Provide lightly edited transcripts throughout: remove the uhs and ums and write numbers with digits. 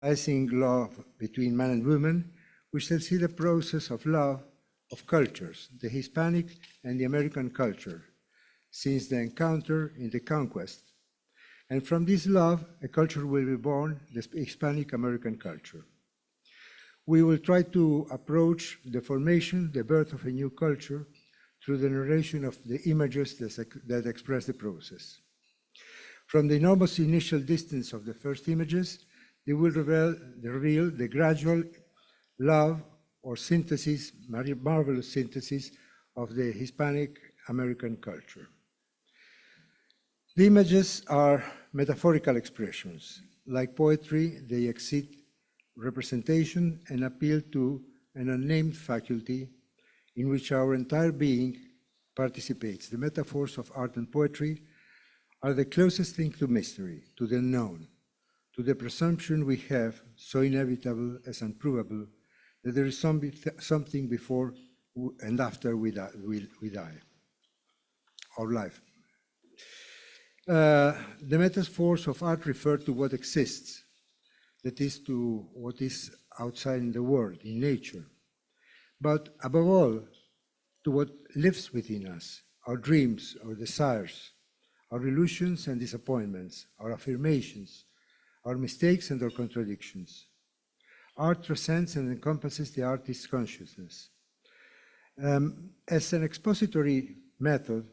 Rising love between man and woman, we shall see the process of love of cultures, the Hispanic and the American culture, since the encounter in the conquest. And from this love, a culture will be born, the Hispanic American culture. We will try to approach the formation, the birth of a new culture, through the narration of the images that express the process. From the enormous initial distance of the first images, they will reveal the gradual love or synthesis, marvelous synthesis of the Hispanic American culture. The images are metaphorical expressions. Like poetry, they exceed representation and appeal to an unnamed faculty in which our entire being participates. The metaphors of art and poetry are the closest thing to mystery, to the unknown, to the presumption we have, so inevitable as unprovable, that there is something before and after we die, our life. The metaphors of art refer to what exists, that is, to what is outside in the world, in nature, but above all, to what lives within us, our dreams, our desires, our illusions and disappointments, our affirmations, our mistakes and our contradictions. Art transcends and encompasses the artist's consciousness. As an expository method,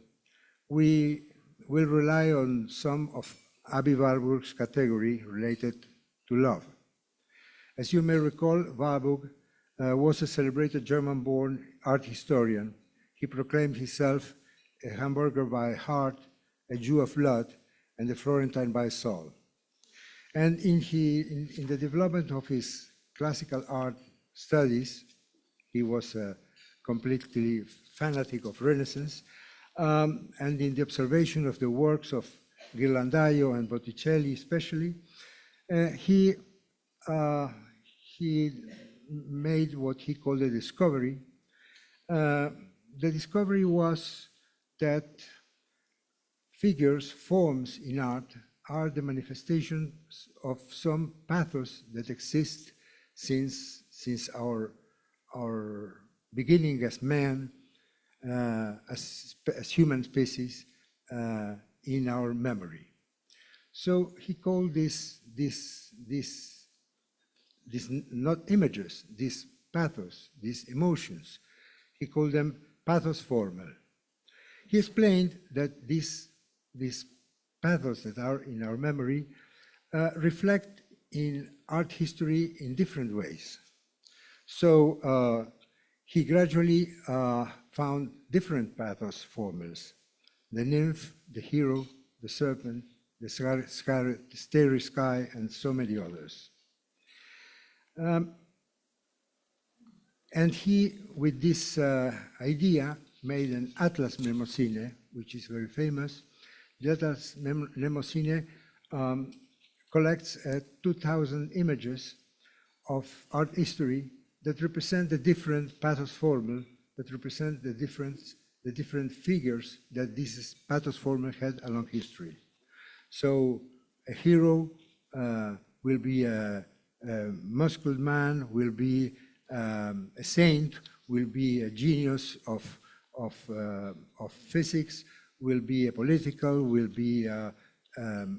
we will rely on some of Aby Warburg's category related to love. As you may recall, Warburg was a celebrated German-born art historian. He proclaimed himself a Hamburger by heart, a Jew of blood, and a Florentine by soul. And in the development of his classical art studies, he was completely fanatic of Renaissance, and in the observation of the works of Ghirlandaio and Botticelli especially, he made what he called a discovery. The discovery was that figures, forms in art are the manifestations of some pathos that exists since our beginning as man, as human species, in our memory. So he called this not images, these pathos, these emotions, he called them pathos formal. He explained that these pathos that are in our memory reflect in art history in different ways. So he gradually found different pathos formals: the nymph, the hero, the serpent, the starry sky, and so many others. And he, with this idea, made an Atlas Mnemosyne, which is very famous. The Atlas Mnemosyne collects 2,000 images of art history that represent the different pathos formal, that represent the different figures that this pathos formal had along history. So a hero will be a muscular man, will be a saint, will be a genius of physics, will be a political, will be a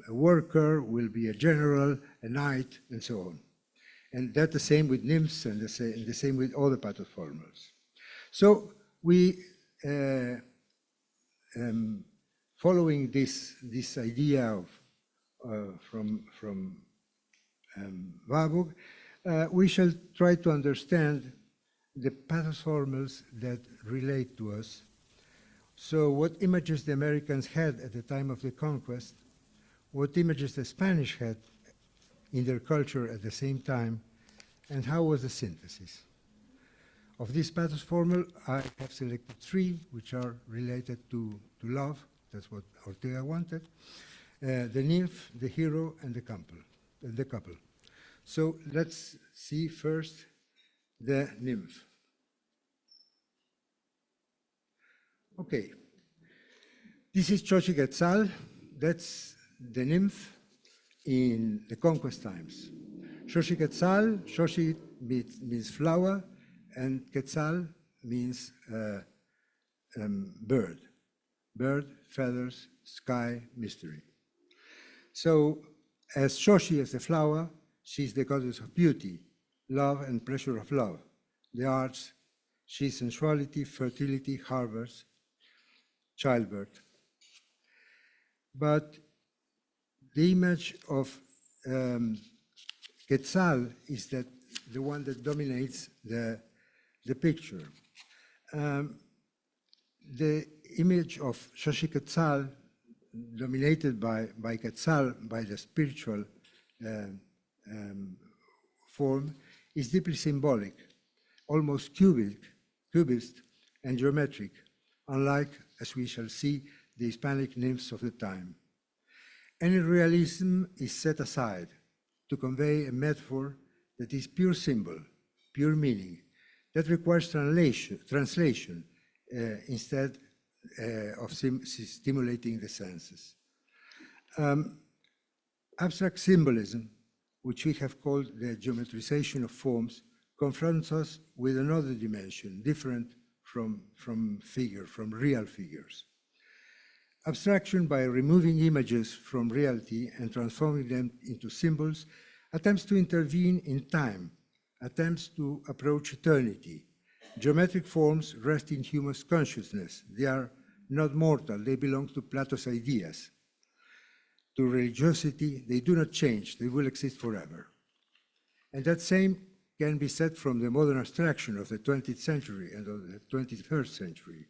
worker, will be a general, a knight, and so on. And that's the same with nymphs and the same with all the pathos formals. So we, following this idea from Warburg, we shall try to understand the pathos formals that relate to us. So what images the Americans had at the time of the conquest, what images the Spanish had in their culture at the same time, and how was the synthesis. Of this pathos formal, I have selected 3, which are related to love. That's what Ortega wanted. The nymph, the hero, and the couple. So let's see first the nymph. Okay, this is Xochiquetzal. That's the nymph in the conquest times. Xochiquetzal, Xochi means flower, and Quetzal means bird. Bird, feathers, sky, mystery. So, as Xochi is the flower, she's the goddess of beauty, love and pleasure of love, the arts, she's sensuality, fertility, harvest, childbirth. But the image of Quetzal is that the one that dominates the picture. The image of Xochiquetzal, dominated by Quetzal, by the spiritual form, is deeply symbolic, almost cubist and geometric, unlike, as we shall see, the Hispanic nymphs of the time. Any realism is set aside to convey a metaphor that is pure symbol, pure meaning, that requires translation instead of stimulating the senses. Abstract symbolism, which we have called the geometrization of forms, confronts us with another dimension, different from real figures. Abstraction, by removing images from reality and transforming them into symbols, attempts to intervene in time, attempts to approach eternity. Geometric forms rest in human consciousness. They are not mortal, they belong to Plato's ideas. To religiosity, they do not change, they will exist forever. And that same can be said from the modern abstraction of the 20th century and of the 21st century.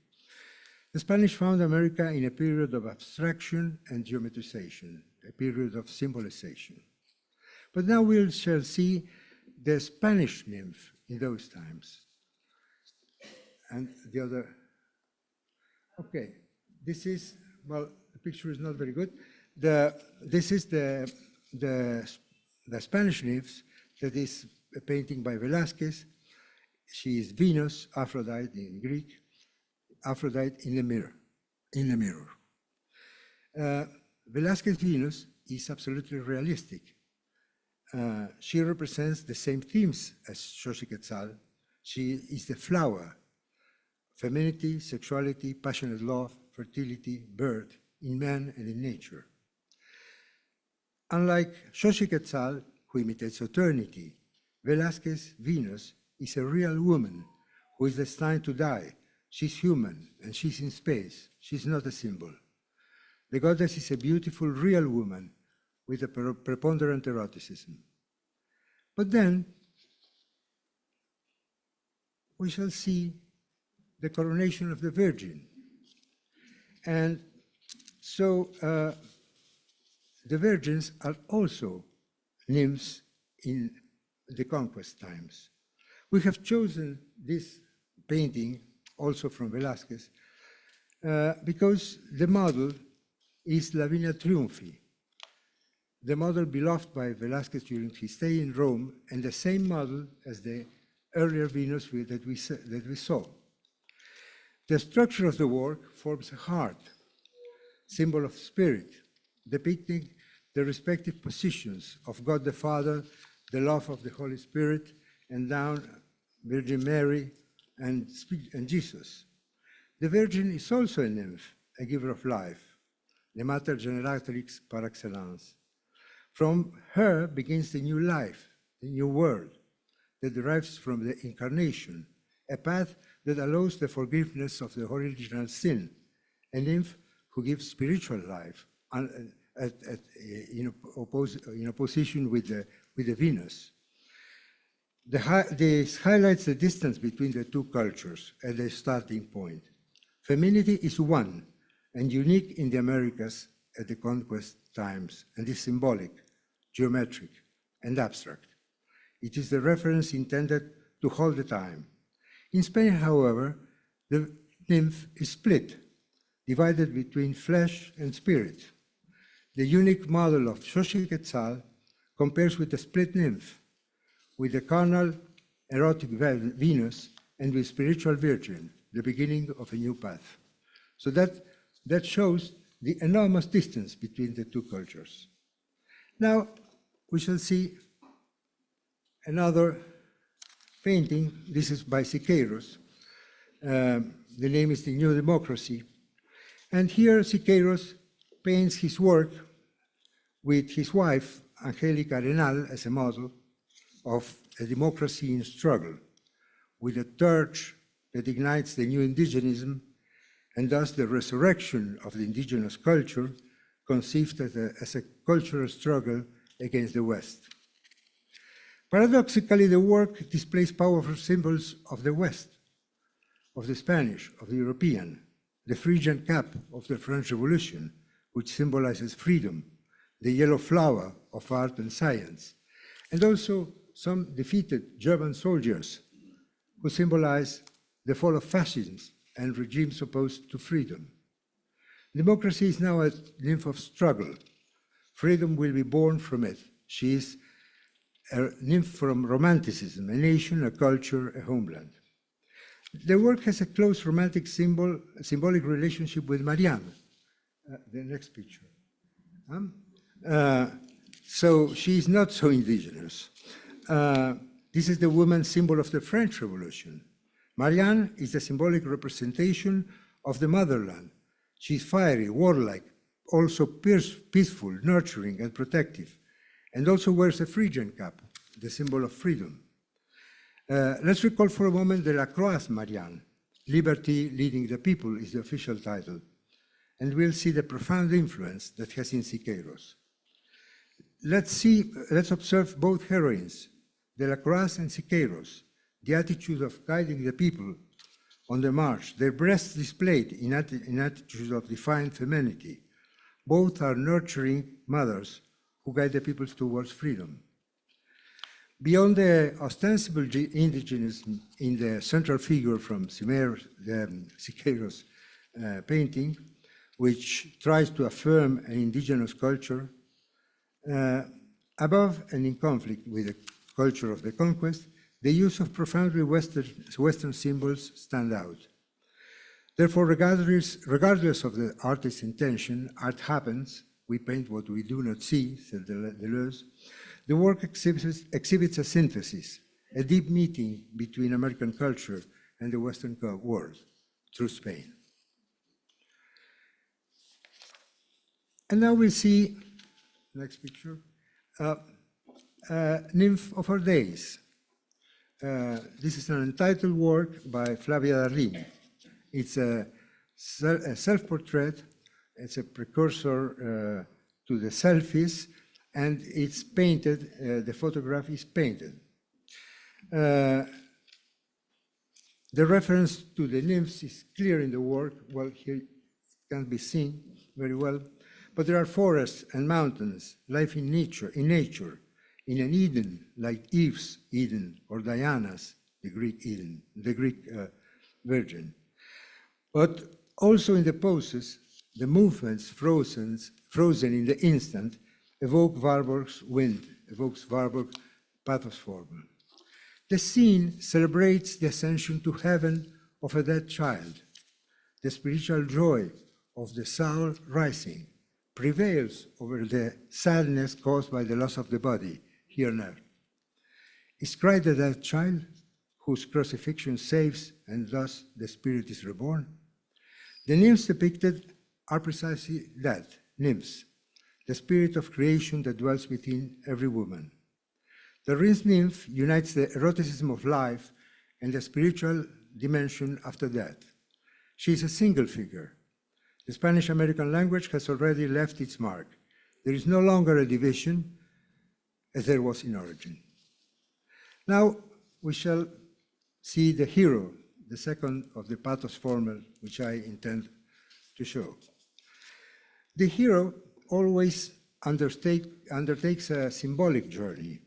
The Spanish found America in a period of abstraction and geometrization, a period of symbolization. But now we shall see the Spanish nymph in those times. And the other, okay, this is, well, the picture is not very good. This is the Spanish nymphs, that is a painting by Velázquez. She is Venus, Aphrodite in Greek, Aphrodite in the mirror. Velázquez Venus is absolutely realistic. She represents the same themes as Xochiquetzal. She is the flower, femininity, sexuality, passionate love, fertility, birth, in man and in nature. Unlike Xochiquetzal, who imitates eternity, Velázquez Venus is a real woman who is destined to die. She's human, and she's in space. She's not a symbol. The goddess is a beautiful, real woman with a preponderant eroticism. But then, we shall see the coronation of the Virgin. And so, the virgins are also nymphs in the conquest times. We have chosen this painting also from Velázquez, because the model is Lavinia Triumphii, the model beloved by Velázquez during his stay in Rome, and the same model as the earlier Venus that we saw. The structure of the work forms a heart, symbol of spirit, depicting the respective positions of God the Father, the love of the Holy Spirit, and down Virgin Mary and Jesus. The Virgin is also a nymph, a giver of life, the mater generatrix par excellence. From her begins the new life, the new world that derives from the incarnation, a path that allows the forgiveness of the original sin, a nymph who gives spiritual life in opposition with the Venus. This highlights the distance between the two cultures at the starting point. Femininity is one and unique in the Americas at the conquest times, and is symbolic, geometric, and abstract. It is the reference intended to hold the time. In Spain, however, the nymph is split, divided between flesh and spirit. The unique model of Xochiquetzal compares with the split nymph, with the carnal, erotic Venus, and with spiritual Virgin, the beginning of a new path. So that shows the enormous distance between the two cultures. Now, we shall see Another painting, this is by Siqueiros. The name is The New Democracy. And here Siqueiros paints his work with his wife, Angélica Arenal, as a model of a democracy in struggle, with a torch that ignites the new indigenism and thus the resurrection of the indigenous culture conceived as a cultural struggle against the West. Paradoxically, the work displays powerful symbols of the West, of the Spanish, of the European, the Phrygian cap of the French Revolution, which symbolizes freedom, the yellow flower of art and science, and also some defeated German soldiers who symbolize the fall of fascism and regimes opposed to freedom. Democracy is now a nymph of struggle. Freedom will be born from it. She is a nymph from romanticism, a nation, a culture, a homeland. The work has a close romantic symbolic relationship with Marianne. The next picture. So she is not so indigenous. This is the woman symbol of the French Revolution. Marianne is the symbolic representation of the motherland. She's fiery, warlike, also peaceful, nurturing, and protective, and also wears a Phrygian cap, the symbol of freedom. Let's recall for a moment the Lacroix Marianne. Liberty leading the people is the official title, and we'll see the profound influence that has in Siqueiros. Let's observe both heroines, De la Croix and Siqueiros, the attitude of guiding the people on the march, their breasts displayed in attitudes of defiant femininity. Both are nurturing mothers who guide the peoples towards freedom. Beyond the ostensible indigenism in the central figure from Siqueiros' painting, which tries to affirm an indigenous culture, above and in conflict with the culture of the conquest, the use of profoundly Western symbols stand out. Therefore, regardless of the artist's intention, art happens. We paint what we do not see, said Deleuze. The work exhibits a synthesis, a deep meeting between American culture and the Western world through Spain. And now we'll see, next picture, Nymph of Our Days. This is an entitled work by Flavia Darlin. It's a self-portrait. It's a precursor to the selfies, and it's painted, the photograph is painted. The reference to the nymphs is clear in the work. Well, here it can't be seen very well, but there are forests and mountains, life in nature, in an Eden like Eve's Eden or Diana's, the Greek Eden, the Greek Virgin. But also in the poses, the movements frozen in the instant evoke Warburg's wind, evokes Warburg's pathos formula. The scene celebrates the ascension to heaven of a dead child. The spiritual joy of the soul rising prevails over the sadness caused by the loss of the body here on earth. Is Christ the dead child whose crucifixion saves and thus the spirit is reborn? The nymphs depicted are precisely that, nymphs, the spirit of creation that dwells within every woman. The Rhin's nymph unites the eroticism of life and the spiritual dimension after death. She is a single figure. The Spanish-American language has already left its mark. There is no longer a division as there was in origin. Now we shall see the hero, the second of the pathos formula, which I intend to show. The hero always undertakes a symbolic journey.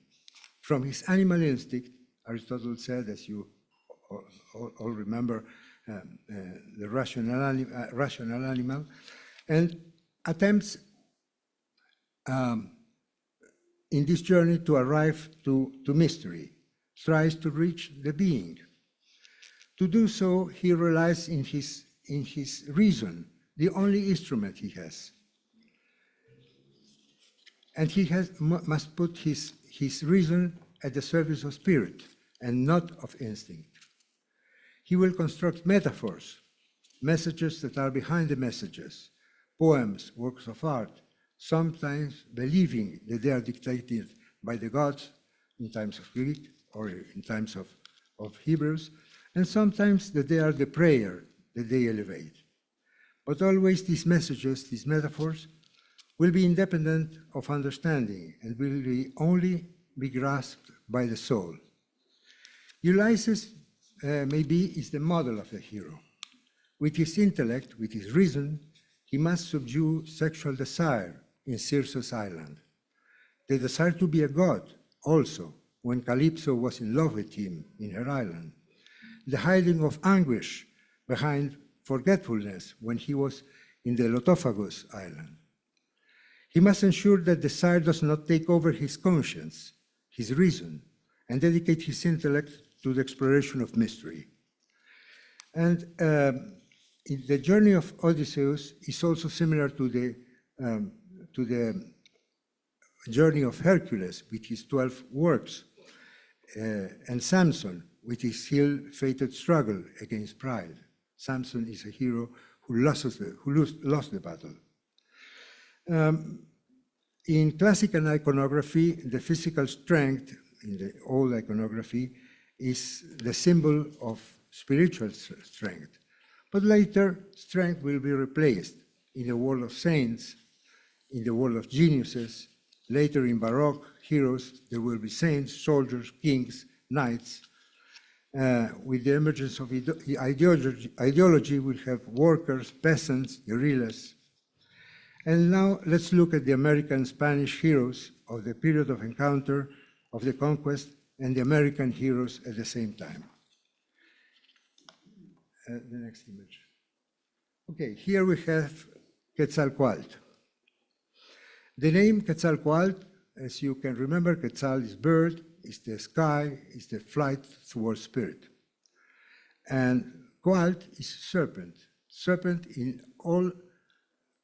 From his animal instinct, Aristotle said, as you all remember, the rational animal, and attempts in this journey to arrive to mystery, tries to reach the being. To do so, he relies in his reason, the only instrument he has. And he must put his reason at the service of spirit and not of instinct. He will construct metaphors, messages that are behind the messages, poems, works of art, sometimes believing that they are dictated by the gods in times of Greek or in times of Hebrews, and sometimes that they are the prayer that they elevate. But always these messages, these metaphors, will be independent of understanding and will only be grasped by the soul. Ulysses maybe is the model of the hero. With his intellect, with his reason, he must subdue sexual desire in Circe's island. The desire to be a god also, when Calypso was in love with him in her island. The hiding of anguish behind forgetfulness when he was in the Lotophagus island. He must ensure that desire does not take over his conscience, his reason, and dedicate his intellect to the exploration of mystery. And the journey of Odysseus is also similar to the journey of Hercules with his 12 works, and Samson with his ill-fated struggle against pride. Samson is a hero who lost the battle. In classical iconography, the physical strength in the old iconography is the symbol of spiritual strength. But later, strength will be replaced in the world of saints, in the world of geniuses. Later in Baroque heroes, there will be saints, soldiers, kings, knights. With the emergence of ideology, we'll have workers, peasants, guerrillas. And now let's look at the American Spanish heroes of the period of encounter, of the conquest, and the American heroes at the same time. The next image. Okay, here we have Quetzalcoatl. The name Quetzalcoatl, as you can remember, Quetzal is bird, is the sky, is the flight towards spirit. And Coatl is serpent. Serpent in all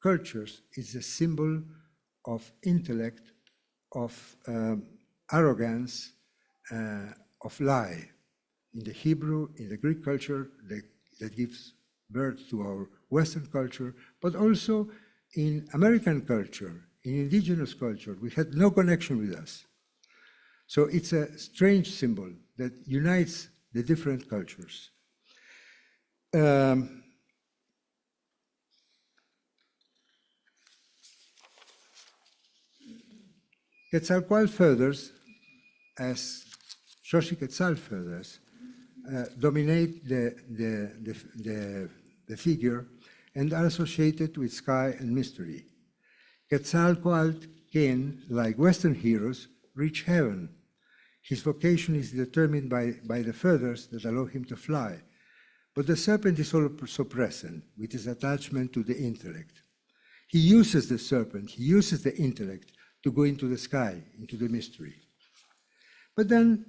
cultures is a symbol of intellect, of arrogance, of lie. In the Hebrew, in the Greek culture, that gives birth to our Western culture, but also in American culture, in indigenous culture, we had no connection with us. So it's a strange symbol that unites the different cultures. Quetzalcoatl feathers, as Xochiquetzal feathers, dominate the figure and are associated with sky and mystery. Quetzalcoatl can, like Western heroes, reach heaven. His vocation is determined by the feathers that allow him to fly. But the serpent is also present with his attachment to the intellect. He uses the serpent, he uses the intellect to go into the sky, into the mystery. But then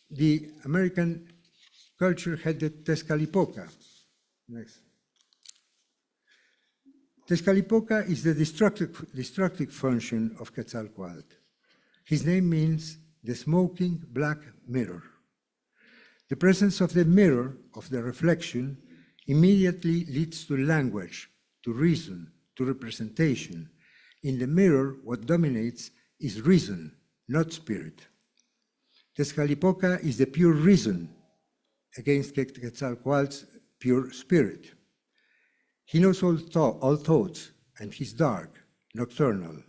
the American culture had the Tezcatlipoca. Next. Tezcatlipoca is the destructive function of Quetzalcoatl. His name means the smoking black mirror. The presence of the mirror, of the reflection, immediately leads to language, to reason, to representation. In the mirror, what dominates is reason, not spirit. Tezcatlipoca is the pure reason against Quetzalcoatl's pure spirit. He knows all thoughts, and he's dark, nocturnal.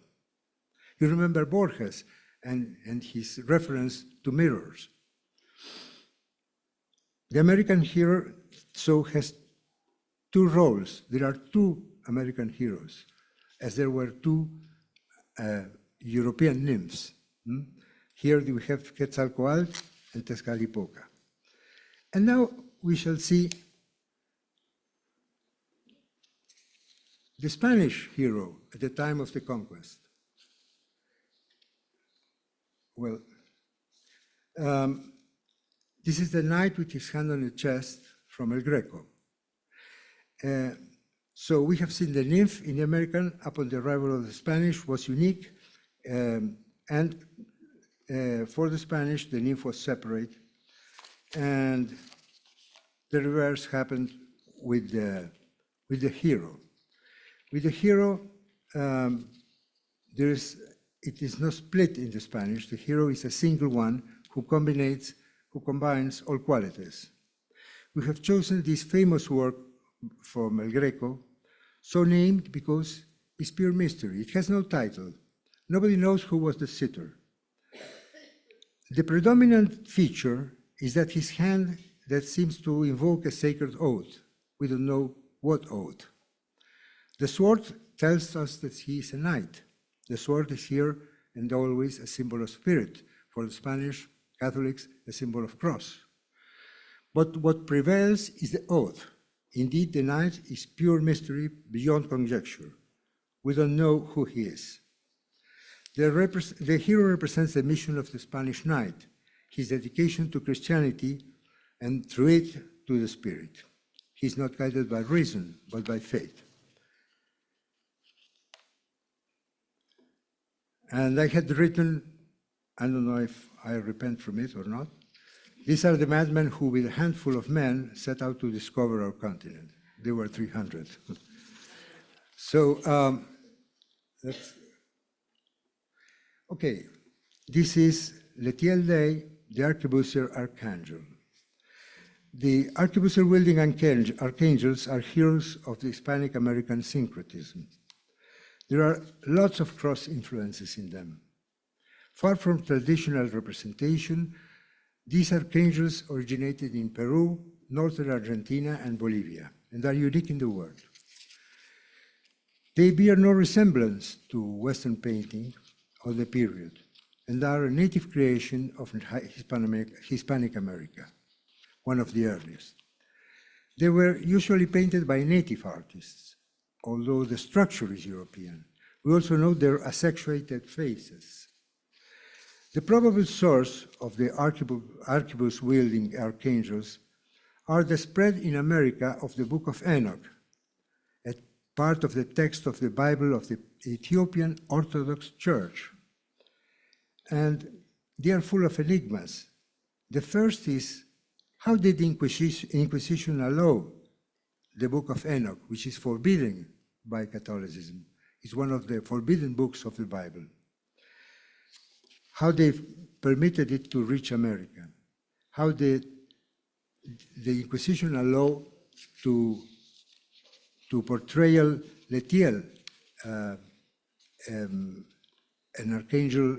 You remember Borges and his reference to mirrors. The American hero so has two roles. There are two American heroes, as there were two European nymphs. Here we have Quetzalcoatl and Tezcatlipoca. And now we shall see the Spanish hero at the time of the conquest. Well, this is the knight with his hand on the chest from El Greco. So we have seen the nymph in the American upon the arrival of the Spanish was unique, and for the Spanish, the nymph was separate, and the reverse happened with the hero. With the hero, it is not split in the Spanish. The hero is a single one who combines all qualities. We have chosen this famous work from El Greco, so named because it's pure mystery. It has no title. Nobody knows who was the sitter. The predominant feature is that his hand that seems to invoke a sacred oath. We don't know what oath. The sword tells us that he is a knight. The sword is here and always a symbol of spirit. For the Spanish Catholics, a symbol of cross. But what prevails is the oath. Indeed, the knight is pure mystery beyond conjecture. We don't know who he is. The hero represents the mission of the Spanish knight, his dedication to Christianity, and through it, to the spirit. He's not guided by reason, but by faith. And I had written, I don't know if I repent from it or not, these are the madmen who, with a handful of men, set out to discover our continent. There were 300. So, okay, this is Letiel Day, the arquebusier archangel. The arquebusier-wielding archangels are heroes of the Hispanic American syncretism. There are lots of cross influences in them. Far from traditional representation, these archangels originated in Peru, northern Argentina, and Bolivia, and are unique in the world. They bear no resemblance to Western painting of the period, and are a native creation of Hispanic America, one of the earliest. They were usually painted by native artists, although the structure is European. We also know their accentuated faces. The probable source of the arquebus-wielding archangels are the spread in America of the Book of Enoch, a part of the text of the Bible of the Ethiopian Orthodox Church. And they are full of enigmas. The first is, how did the Inquisition allow the Book of Enoch, which is forbidden by Catholicism? It's one of the forbidden books of the Bible. How they permitted it to reach America, how the Inquisition allowed to portrayal Letiel, an archangel,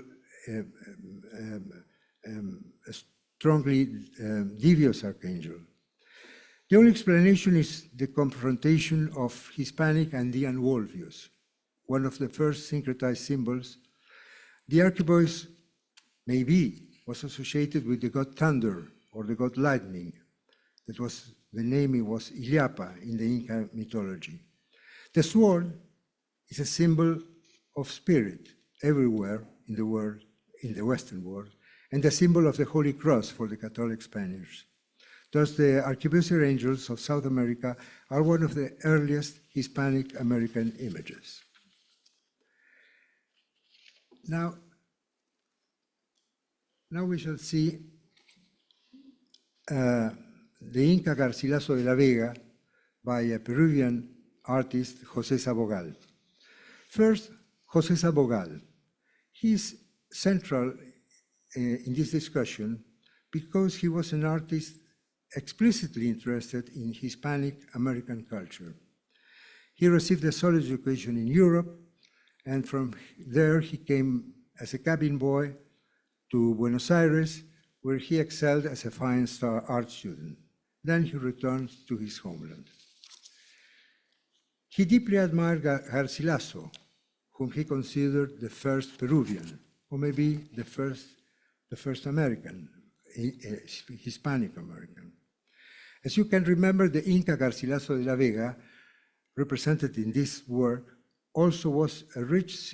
a strongly devious archangel. The only explanation is the confrontation of Hispanic and Andean worldviews, one of the first syncretized symbols. The arquebus maybe was associated with the god thunder or the god lightning. That was the name, it was Illapa in the Inca mythology. The sword is a symbol of spirit everywhere in the world, in the Western world, and a symbol of the Holy Cross for the Catholic Spaniards. Thus, the arquebusier angels of South America are one of the earliest Hispanic American images. Now we shall see the Inca Garcilaso de la Vega by a Peruvian artist, José Sabogal. First, José Sabogal. He's central in this discussion because he was an artist explicitly interested in Hispanic American culture. He received a solid education in Europe, and from there he came as a cabin boy to Buenos Aires, where he excelled as a fine art student. Then he returned to his homeland. He deeply admired Garcilaso, whom he considered the first Peruvian, or maybe the first American, Hispanic American. As you can remember, the Inca Garcilaso de la Vega, represented in this work, also has a rich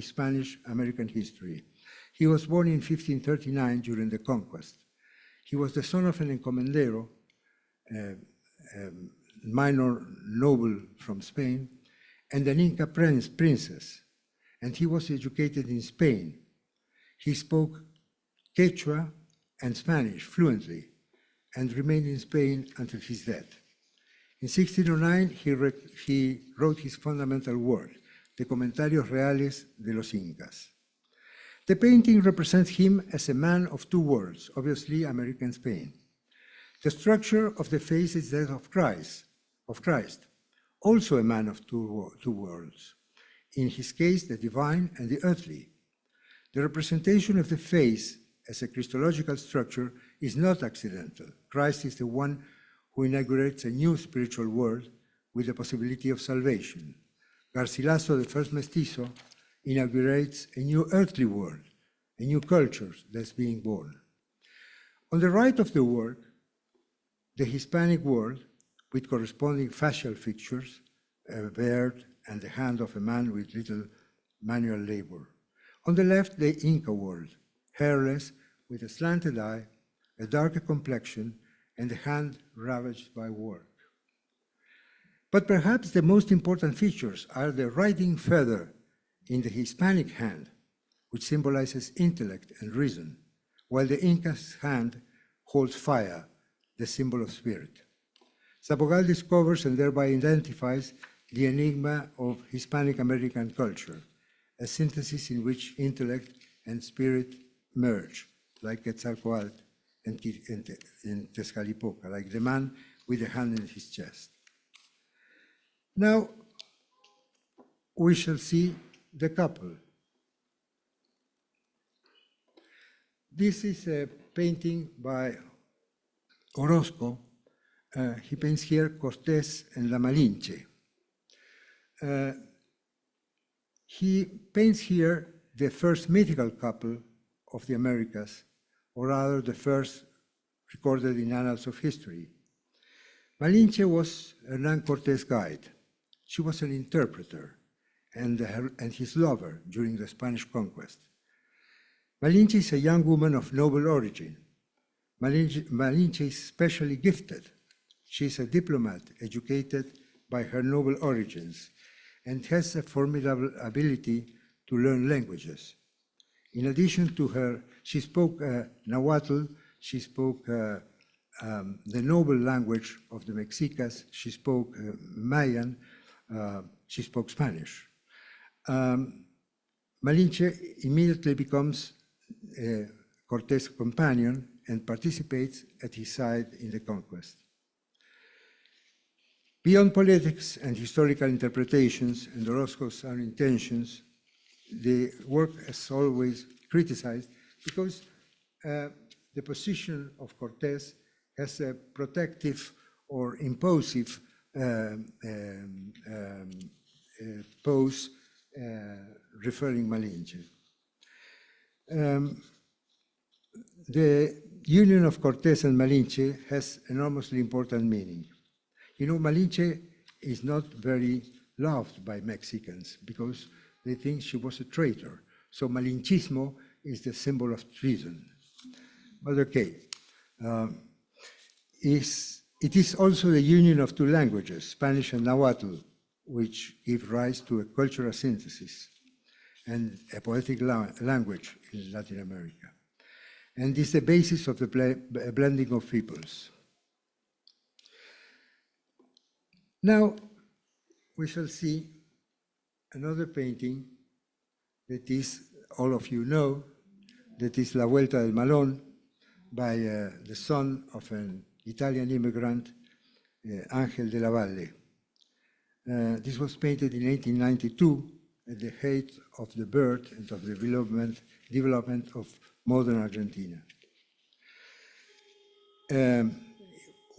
Spanish American history. He was born in 1539 during the conquest. He was the son of an encomendero, minor noble from Spain, and an Inca princess, and he was educated in Spain. He spoke Quechua and Spanish fluently and remained in Spain until his death. In 1609, he wrote his fundamental work, the Comentarios Reales de los Incas. The painting represents him as a man of two worlds, obviously American Spain. The structure of the face is that of Christ, also a man of two worlds. In his case, the divine and the earthly. The representation of the face as a Christological structure is not accidental. Christ is the one who inaugurates a new spiritual world with the possibility of salvation. Garcilaso, the first mestizo, inaugurates a new earthly world, a new culture that's being born. On the right of the work, the Hispanic world, with corresponding facial features, a beard and the hand of a man with little manual labor. On the left, the Inca world, hairless, with a slanted eye, a darker complexion, and a hand ravaged by work. But perhaps the most important features are the writing feather in the Hispanic hand, which symbolizes intellect and reason, while the Inca's hand holds fire, the symbol of spirit. Sabogal discovers and thereby identifies the enigma of Hispanic American culture, a synthesis in which intellect and spirit merge, like Quetzalcoatl and Tezcatlipoca, like the man with the hand in his chest. Now, we shall see the couple. This is a painting by Orozco. He paints here Cortés and La Malinche. He paints here the first mythical couple of the Americas, or rather the first recorded in annals of history. Malinche was Hernán Cortés' guide. She was an interpreter and his lover during the Spanish conquest. Malinche is a young woman of noble origin. Malinche is specially gifted. She is a diplomat educated by her noble origins and has a formidable ability to learn languages. In addition to her, she spoke Nahuatl, she spoke the noble language of the Mexicas, she spoke Mayan, she spoke Spanish. Malinche immediately becomes Cortés' companion and participates at his side in the conquest. Beyond politics and historical interpretations and Orozco's own intentions, the work is always criticized because the position of Cortés has a protective or imposive pose referring Malinche. The union of Cortés and Malinche has enormously important meaning. You know, Malinche is not very loved by Mexicans because they think she was a traitor. So Malinchismo is the symbol of treason. But okay, it is also the union of two languages, Spanish and Nahuatl, which give rise to a cultural synthesis and a poetic language in Latin America. And is the basis of the blending of peoples. Now, we shall see another painting that is, all of you know, that is La Vuelta del Malón by the son of an Italian immigrant, Ángel de la Valle. This was painted in 1892 at the height of the birth and of the development of modern Argentina.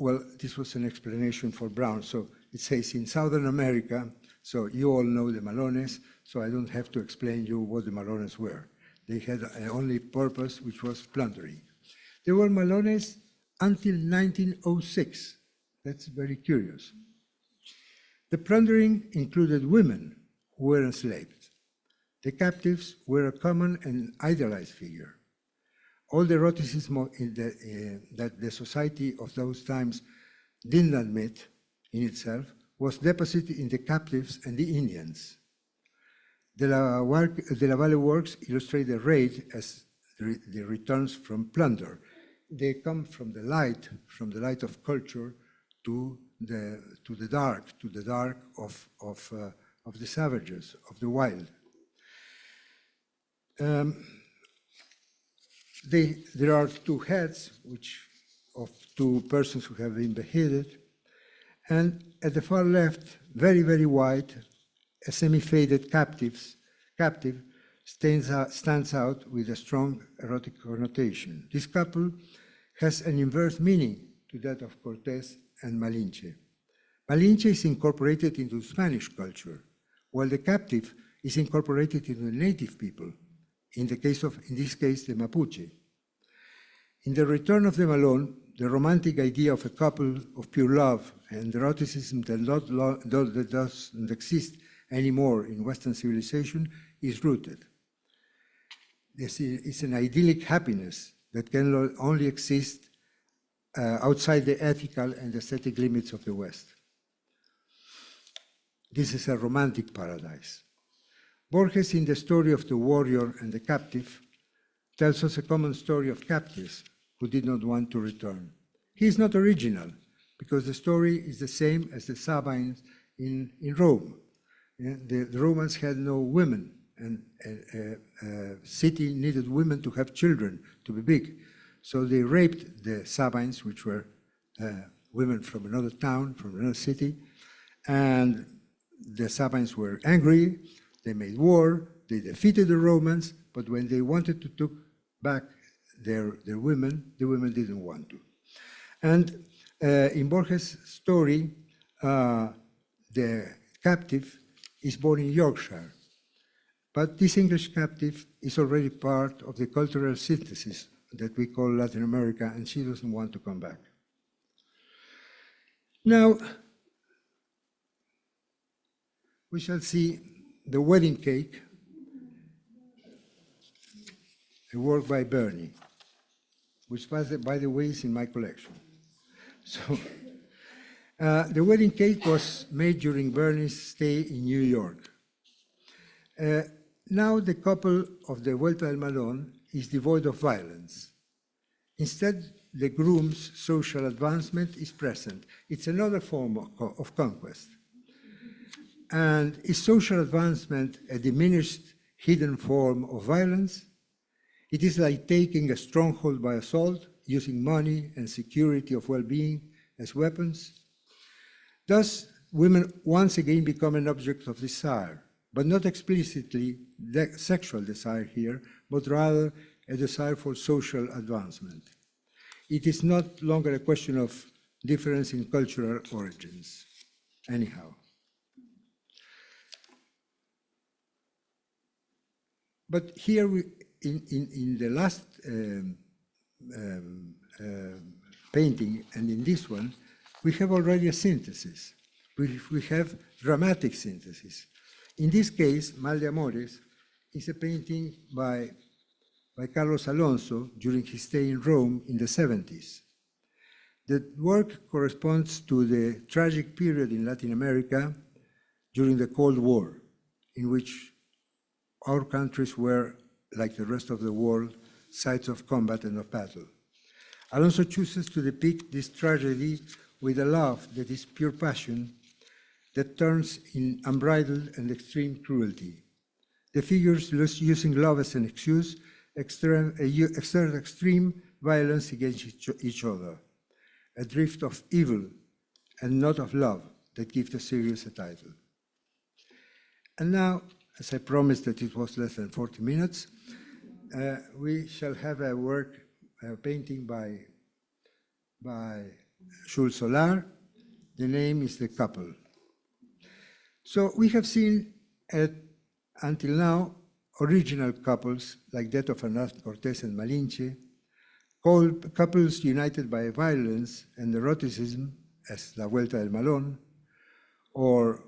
Well, this was an explanation for Brown. So it says in Southern America, so you all know the Malones, so I don't have to explain you what the Malones were. They had an only purpose, which was plundering. They were Malones until 1906. That's very curious. The plundering included women who were enslaved. The captives were a common and idealized figure. All the eroticism that the society of those times didn't admit in itself was deposited in the captives and the Indians. De la Valle works illustrate the raid as the returns from plunder. They come from the light of culture to the dark of the savages, of the wild. There are two heads, of two persons who have been beheaded, and at the far left, very, very white, a semi-faded captive stands out with a strong erotic connotation. This couple has an inverse meaning to that of Cortés and Malinche. Malinche is incorporated into Spanish culture, while the captive is incorporated into the native people, in this case, the Mapuche. In The Return of the Malone, the romantic idea of a couple of pure love and eroticism that doesn't exist anymore in Western civilization is rooted. This is an idyllic happiness that can only exist outside the ethical and aesthetic limits of the West. This is a romantic paradise. Borges, in The Story of the Warrior and the Captive, tells us a common story of captives who did not want to return. He is not original, because the story is the same as the Sabines in Rome. The Romans had no women, and a city needed women to have children, to be big. So they raped the Sabines, which were women from another town, from another city, and the Sabines were angry. They made war, they defeated the Romans, but when they wanted to take back their women, the women didn't want to. And in Borges' story, the captive is born in Yorkshire, but this English captive is already part of the cultural synthesis that we call Latin America, and she doesn't want to come back. Now, we shall see The Wedding Cake, a work by Burney, which, by the way, is in my collection. So, The Wedding Cake was made during Burney's stay in New York. Now the couple of the Vuelta del Malón is devoid of violence. Instead, the groom's social advancement is present. It's another form of conquest. And is social advancement a diminished, hidden form of violence? It is like taking a stronghold by assault, using money and security of well-being as weapons. Thus, women once again become an object of desire, but not explicitly sexual desire here, but rather a desire for social advancement. It is not longer a question of difference in cultural origins, anyhow. But here, in the last painting and in this one, we have already a synthesis. We have dramatic synthesis. In this case, Mal de Amores is a painting by Carlos Alonso during his stay in Rome in the 70s. The work corresponds to the tragic period in Latin America during the Cold War, in which our countries were, like the rest of the world, sites of combat and of battle. Alonso chooses to depict this tragedy with a love that is pure passion that turns in unbridled and extreme cruelty. The figures, using love as an excuse, exert extreme violence against each other, a drift of evil and not of love that gives the series a title. And now, as I promised that it was less than 40 minutes, we shall have a painting by Jules Solar. The name is The Couple. So we have seen, until now, original couples like that of Hernán Cortés and Malinche, couples united by violence and eroticism, as La Vuelta del Malón, or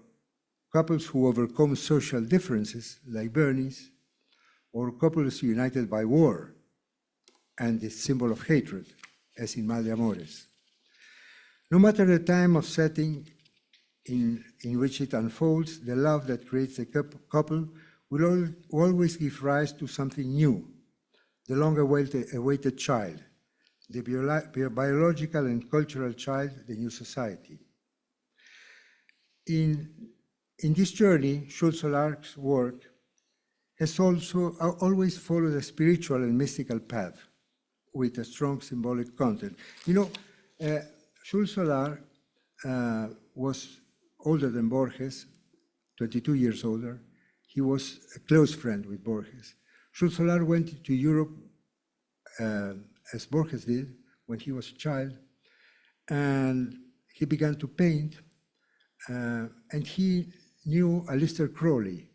couples who overcome social differences, like Burney's, or couples united by war and the symbol of hatred, as in Mal de Amores. No matter the time of setting in which it unfolds, the love that creates a couple will always give rise to something new, the long-awaited child, the biological and cultural child, the new society. In this journey, Schulz-Solar's work has also always followed a spiritual and mystical path with a strong symbolic content. You know, Schulz-Solar was older than Borges, 22 years older. He was a close friend with Borges. Schulz-Solar went to Europe as Borges did when he was a child, and he began to paint, and he knew Aleister Crowley.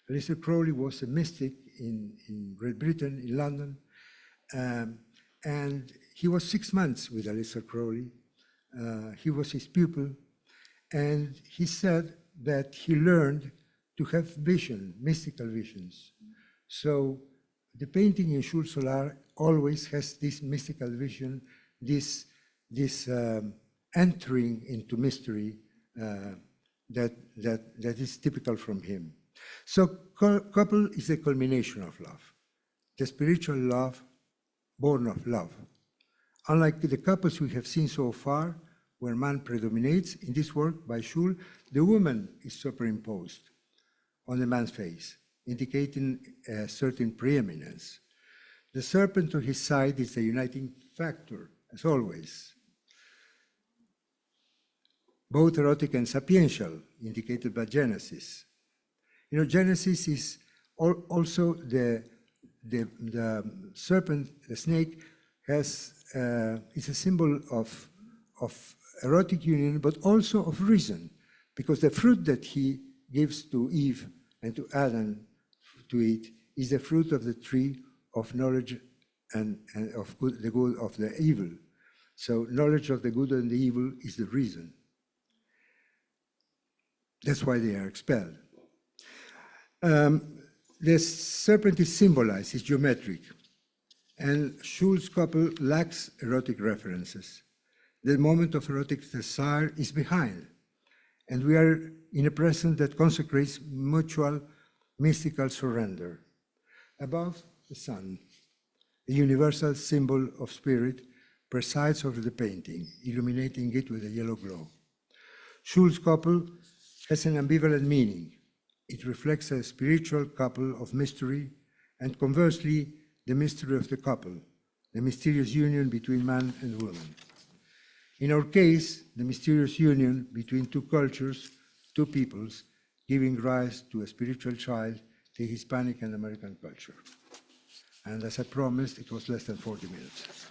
Aleister Crowley was a mystic in Great Britain, in London, and he was 6 months with Aleister Crowley. He was his pupil, and he said that he learned to have vision, mystical visions. So the painting in Schulz-Solar always has this mystical vision, this entering into mystery that is typical from him. So couple is the culmination of love, the spiritual love born of love. Unlike the couples we have seen so far, where man predominates, in this work by Schul, the woman is superimposed on the man's face, indicating a certain preeminence. The serpent on his side is the uniting factor, as always. Both erotic and sapiential, indicated by Genesis. You know, Genesis is also the serpent, the snake, is a symbol of erotic union, but also of reason, because the fruit that he gives to Eve and to Adam to eat is the fruit of the tree of knowledge and of good, the good of the evil. So knowledge of the good and the evil is the reason. That's why they are expelled. The serpent is symbolized, is geometric, and Schul's couple lacks erotic references. The moment of erotic desire is behind, and we are in a present that consecrates mutual mystical surrender. Above, the sun, the universal symbol of spirit, presides over the painting, illuminating it with a yellow glow. Schul's couple has an ambivalent meaning. It reflects a spiritual couple of mystery, and conversely, the mystery of the couple, the mysterious union between man and woman. In our case, the mysterious union between two cultures, two peoples, giving rise to a spiritual child, the Hispanic and American culture. And as I promised, it was less than 40 minutes.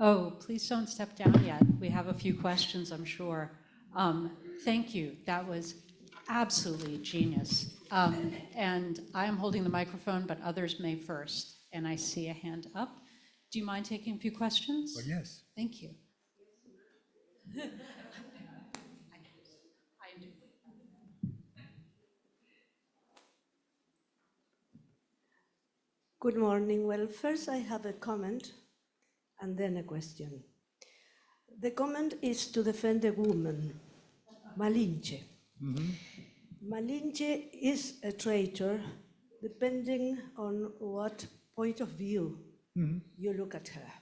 Oh, please don't step down yet. We have a few questions, I'm sure. Thank you. That was absolutely genius. And I am holding the microphone, but others may first. And I see a hand up. Do you mind taking a few questions? Oh, yes. Thank you. Good morning. Well, first I have a comment and then a question. The comment is to defend a woman, Malinche. Mm-hmm. Malinche is a traitor depending on what point of view you look at her.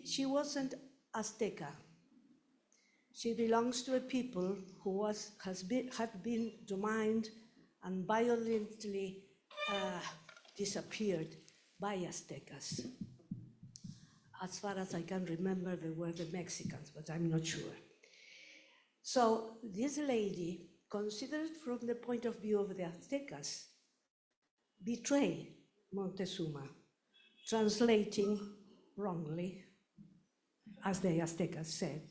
She wasn't Azteca. She belongs to a people who had been domined and violently disappeared by Aztecas. As far as I can remember, they were the Mexicans, but I'm not sure. So this lady, considered from the point of view of the Aztecas, betrayed Montezuma, translating wrongly, as the Aztecas said,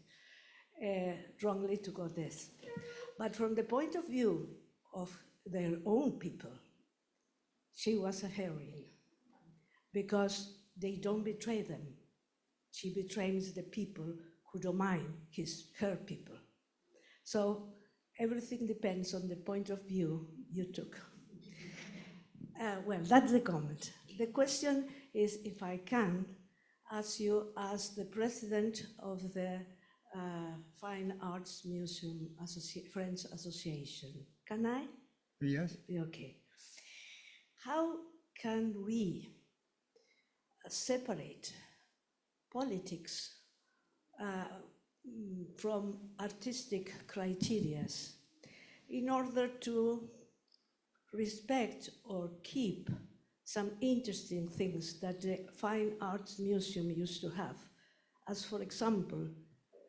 wrongly to goddess. But from the point of view of their own people, she was a heroine because they don't betray them. She betrays the people who domain her people. So everything depends on the point of view you took. Well, that's the comment. The question is, if I can, ask you as the president of the Fine Arts Museum Friends Association. Can I? Yes. Okay. How can we separate politics from artistic criteria in order to respect or keep some interesting things that the Fine Arts Museum used to have, as for example,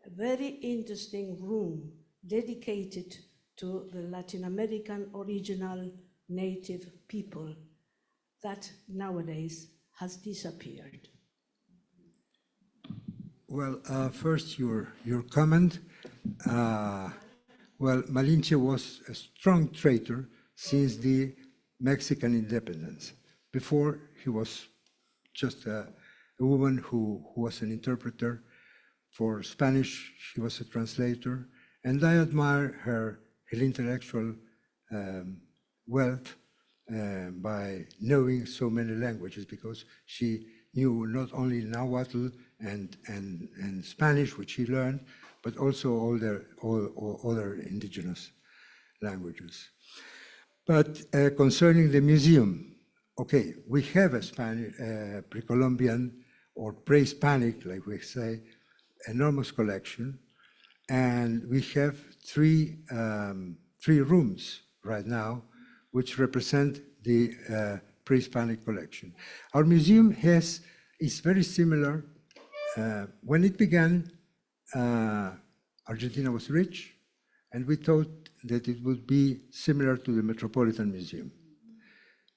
a very interesting room dedicated to the Latin American original native people that nowadays has disappeared. Well, first your comment. Well, Malinche was a strong traitor since the Mexican independence. Before, he was just a woman who was an interpreter. For Spanish, she was a translator. And I admire her intellectual wealth by knowing so many languages, because she knew not only Nahuatl and Spanish, which she learned, but also all other indigenous languages. But concerning the museum, okay, we have a Spanish, pre-Columbian or pre-Hispanic, like we say, enormous collection, and we have three rooms right now, which represent the pre-Hispanic collection. Our museum is very similar. When it began, Argentina was rich, and we thought that it would be similar to the Metropolitan Museum.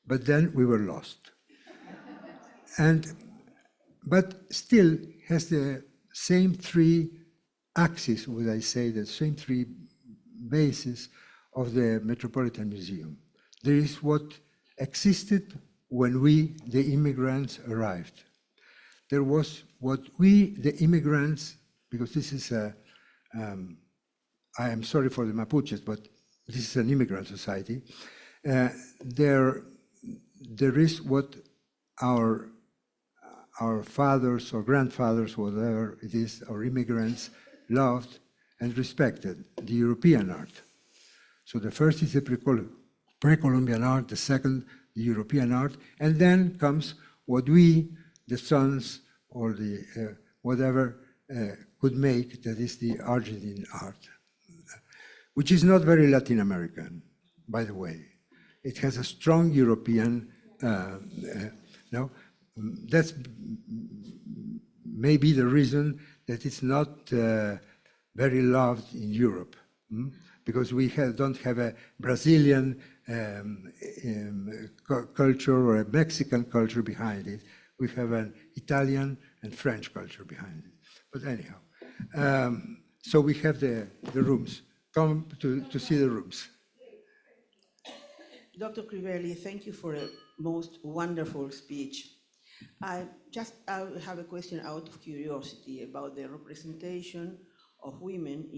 But then we were lost. But still has the same three axes, would I say, the same three bases of the Metropolitan Museum. There is what existed when we, the immigrants, arrived. There was what we, the immigrants, because this is I am sorry for the Mapuches, but this is an immigrant society. There is what our fathers or grandfathers, whatever it is, our immigrants loved and respected, the European art. So the first is the pre-Columbian art, the second, the European art, and then comes what we, the sons or the whatever, could make, that is the Argentine art, which is not very Latin American, by the way. It has a strong European, no? That's maybe the reason that it's not very loved in Europe, because we don't have a Brazilian culture or a Mexican culture behind it. We have an Italian and French culture behind it. But anyhow, so we have the rooms. Come to see the rooms. Dr. Crivelli, thank you for a most wonderful speech. I have a question out of curiosity about the representation of women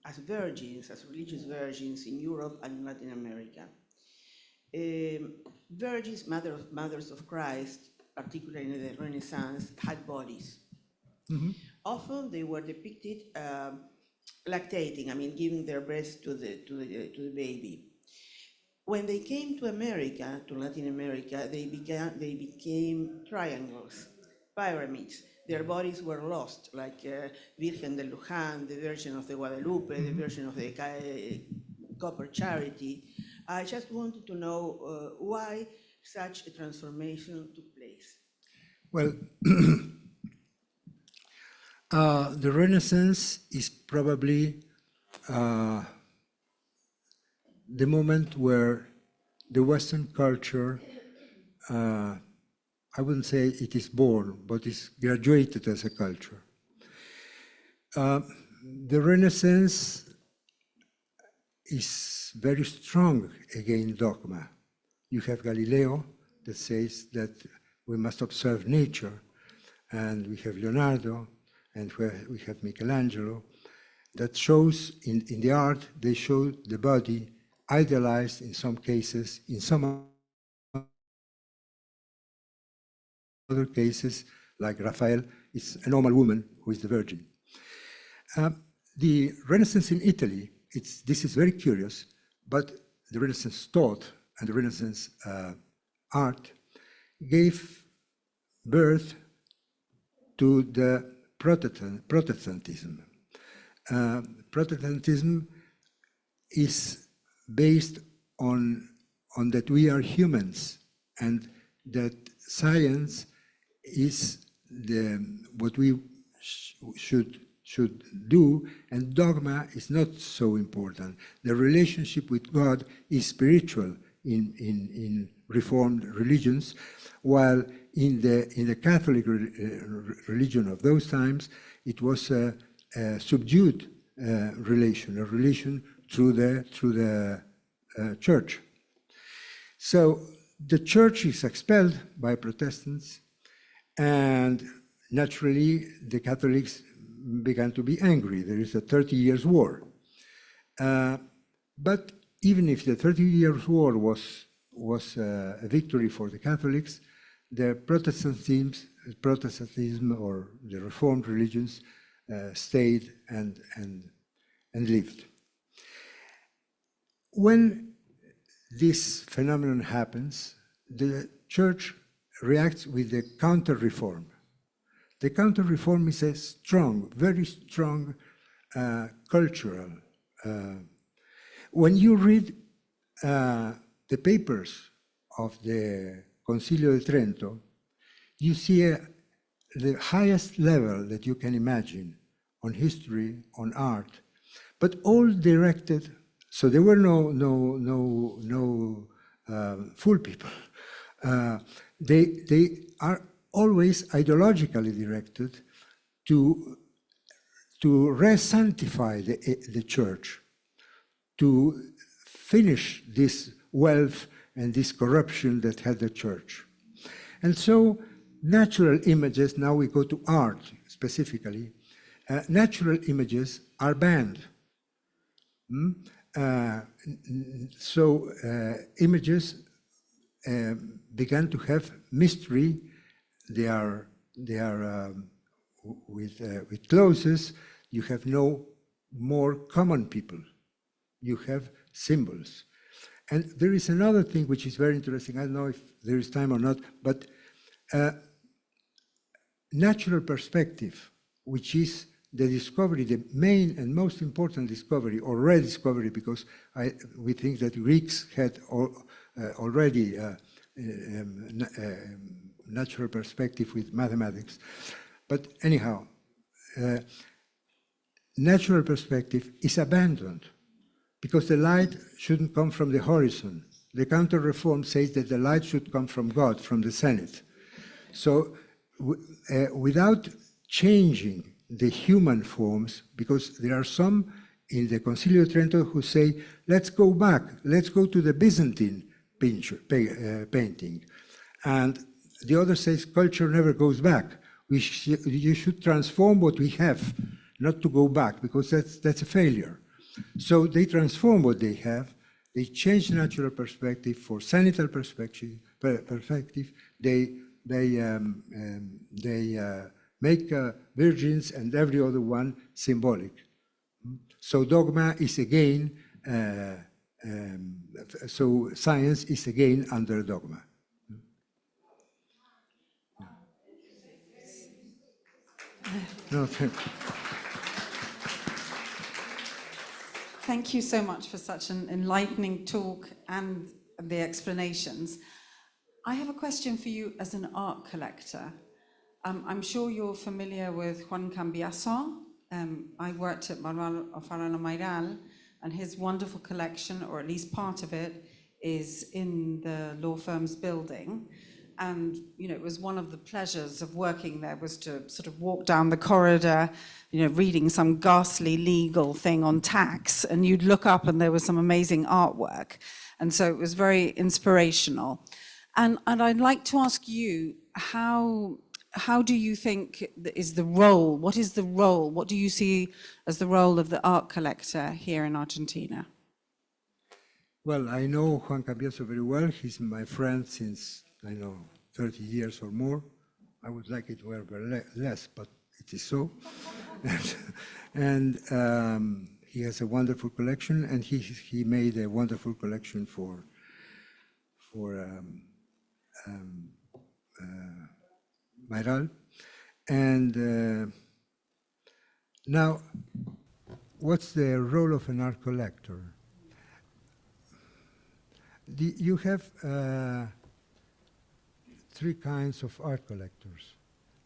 as virgins, as religious virgins in Europe and in Latin America. Virgins, mothers of Christ, particularly in the Renaissance, had bodies. Mm-hmm. Often they were depicted lactating, I mean, giving their breast to the baby. When they came to America, to Latin America, they became triangles, pyramids. Their bodies were lost, like Virgen de Luján, the Virgin of the Guadalupe, the Virgin of the Copper Charity. I just wanted to know why such a transformation took place. Well, the Renaissance is probably the moment where the Western culture, I wouldn't say it is born, but is graduated as a culture. The Renaissance is very strong against dogma. You have Galileo that says that we must observe nature, and we have Leonardo, and we have Michelangelo, that shows in the art, they show the body idealized in some cases, in some other cases, like Raphael, It's a normal woman who is the Virgin. The Renaissance in Italy, this is very curious, but the Renaissance thought and the Renaissance art gave birth to the Protestantism. Protestantism is based on that we are humans and that science is what we should do, and dogma is not so important. The relationship with God is spiritual in Reformed religions, while in the Catholic religion of those times, it was a subdued relation, a relation through the church. So the church is expelled by Protestants, and naturally the Catholics began to be angry. There is a 30 Years' War. But even if the 30 Years' War was a victory for the Catholics, the Protestantism or the Reformed religions stayed and lived. When this phenomenon happens, the church reacts with the counter-reform. The counter-reform is a strong, very strong cultural. When you read the papers of the Concilio de Trento, you see the highest level that you can imagine on history, on art, but all directed. So there were no fool people. They are always ideologically directed to re-sanctify the church, to finish this wealth and this corruption that had the church. And so natural images, now we go to art specifically, natural images are banned. Images began to have mystery. They are with clothes. You have no more common people. You have symbols. And there is another thing which is very interesting. I don't know if there is time or not, but natural perspective, which is the discovery, the main and most important discovery, or rediscovery, because we think that Greeks had already natural perspective with mathematics. But anyhow, natural perspective is abandoned because the light shouldn't come from the horizon. The counter-reform says that the light should come from God, from the Senate. So without changing the human forms, because there are some in the Concilio de Trento who say, let's go back, let's go to the Byzantine painting. And the other says, culture never goes back. You should transform what we have, not to go back, because that's a failure. So they transform what they have, they change natural perspective for senatorial perspective. They make virgins and every other one symbolic. So dogma is again, so science is again under dogma. No, Thank you so much for such an enlightening talk and the explanations. I have a question for you as an art collector. I'm sure you're familiar with Juan Cambiaso. I worked at Manuel Farana Mairal, and his wonderful collection, or at least part of it, is in the law firm's building. And it was one of the pleasures of working there was to sort of walk down the corridor, reading some ghastly legal thing on tax, and you'd look up and there was some amazing artwork. And so it was very inspirational. And I'd like to ask you, how do you think is the role? What is the role? What do you see as the role of the art collector here in Argentina? Well, I know Juan Cambiaso very well. He's my friend since, 30 years or more. I would like it were less, but it is so. And he has a wonderful collection, and he made a wonderful collection for Mayral. And now, what's the role of an art collector? You have three kinds of art collectors.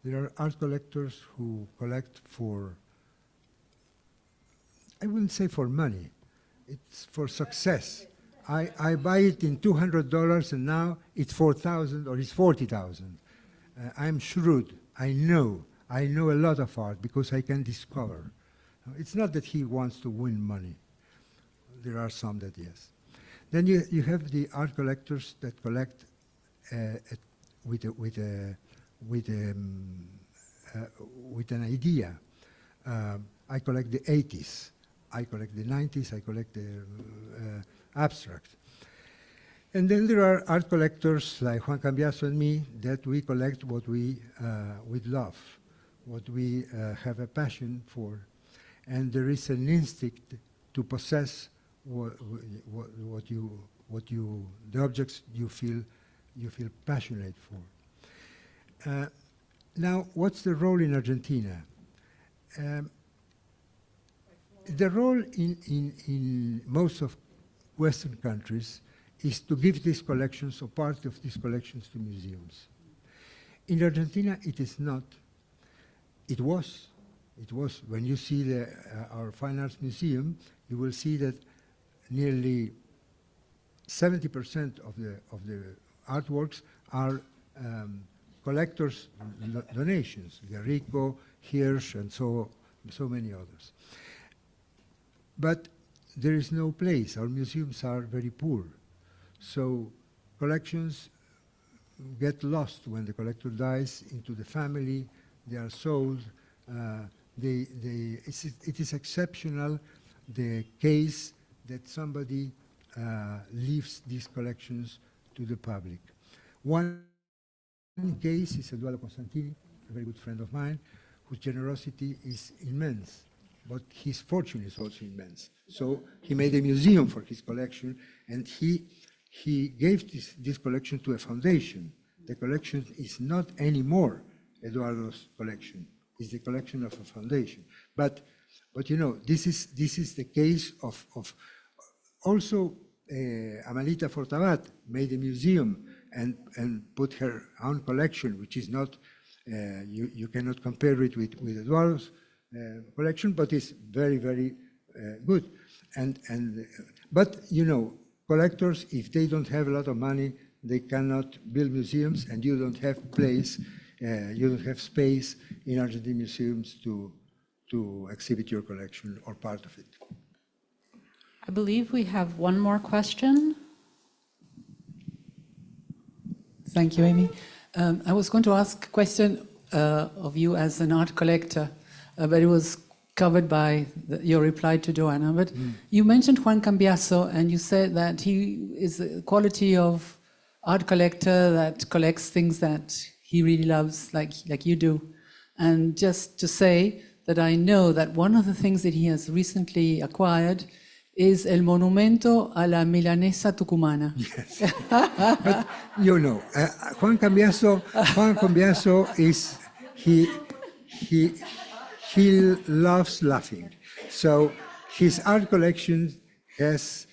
There are art collectors who collect for, I wouldn't say for money, it's for success. I buy it in $200 and now it's 4,000 or it's 40,000. I'm shrewd, I know a lot of art because I can discover. It's not that he wants to win money. There are some that yes. Then you have the art collectors that collect with an idea. I collect the 80s, I collect the 90s, I collect the abstract. And then there are art collectors like Juan Cambiaso and me that we collect what we love, what we have a passion for. And there is an instinct to possess the objects you feel passionate for. Now, what's the role in Argentina? The role in most of Western countries is to give these collections or part of these collections to museums. In Argentina, it is not. It was. When you see our Fine Arts Museum, you will see that nearly 70% of the artworks are collectors' donations, Garrico, Hirsch, and so many others. But there is no place. Our museums are very poor. So collections get lost when the collector dies into the family. They are sold. It is exceptional, the case that somebody leaves these collections to the public. One case is Eduardo Constantini, a very good friend of mine, whose generosity is immense, but his fortune is also immense. So he made a museum for his collection, and he gave this collection to a foundation. The collection is not anymore Eduardo's collection. It's the collection of a foundation. But you know, this is the case of also Amalita Fortabat made a museum and put her own collection, which is not, you cannot compare it with Eduardo's collection, but it's very, very good. But you know, collectors, if they don't have a lot of money, they cannot build museums, and you don't have place, you don't have space in Argentine museums to exhibit your collection or part of it. I believe we have one more question. Thank you, Amy. I was going to ask a question of you as an art collector, but it was covered by your reply to Joanna. But you mentioned Juan Cambiaso, and you said that he is a quality of art collector that collects things that he really loves, like you do. And just to say that I know that one of the things that he has recently acquired is el monumento a la milanesa tucumana. Yes, but you know, Juan Cambiaso is, he loves laughing. So his art collection has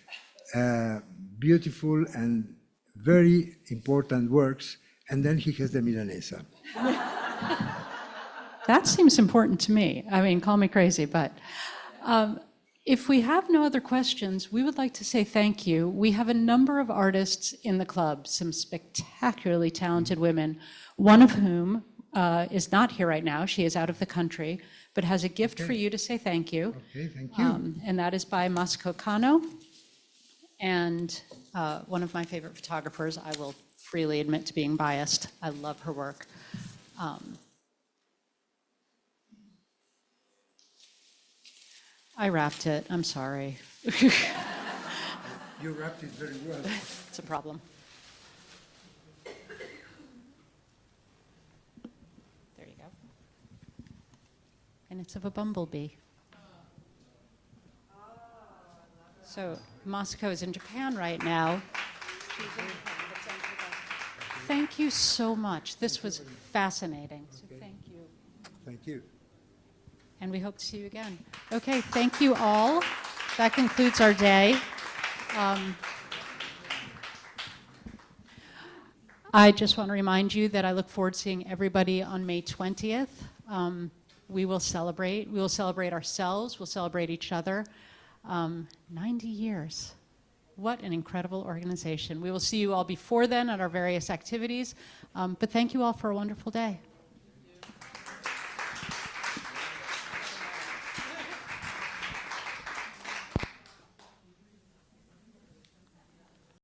beautiful and very important works, and then he has the milanesa. That seems important to me. I mean, call me crazy, but if we have no other questions, we would like to say thank you. We have a number of artists in the club, some spectacularly talented women, one of whom is not here right now. She is out of the country, but has a gift for you to say thank you. Okay, thank you. And that is by Masako Kano, and one of my favorite photographers. I will freely admit to being biased. I love her work. I wrapped it, I'm sorry. You wrapped it very well. It's a problem. and it's of a bumblebee. So Masako is in Japan right now. Thank you so much. This was fascinating. So thank you. Thank you. And we hope to see you again. Okay, thank you all. That concludes our day. I just want to remind you that I look forward to seeing everybody on May 20th. We will celebrate. We will celebrate ourselves. We'll celebrate each other. 90 years. What an incredible organization. We will see you all before then at our various activities. But thank you all for a wonderful day.